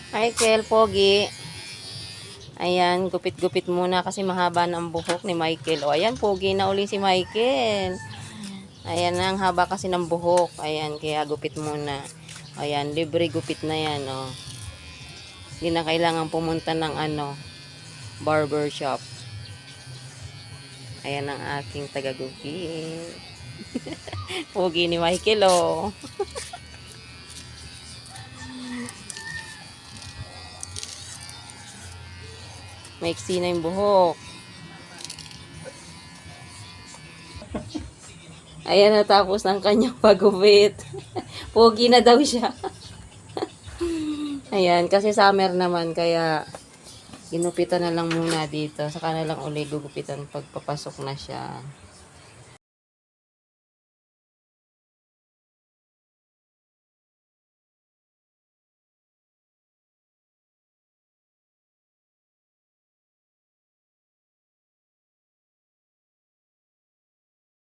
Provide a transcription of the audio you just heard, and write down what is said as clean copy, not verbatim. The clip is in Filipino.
Michael, pogi. Ayan, gupit-gupit muna kasi mahaba na ang buhok ni Michael. O, ayan, pogi na uli si Michael. Ayan na, ang haba kasi ng buhok. Ayan, kaya gupit muna. Ayan, libre gupit na yan, o. Hindi na kailangan pumunta ng barber shop. Ayan ang aking taga-gupit. Pogi ni Michael, o. Maiksi na yung buhok. Ayan, natapos ng kanyang pagupit. Pogi na daw siya. Ayan, kasi summer naman, kaya ginupitan na lang muna dito. Saka na lang uli gugupitan pagpapasok na siya.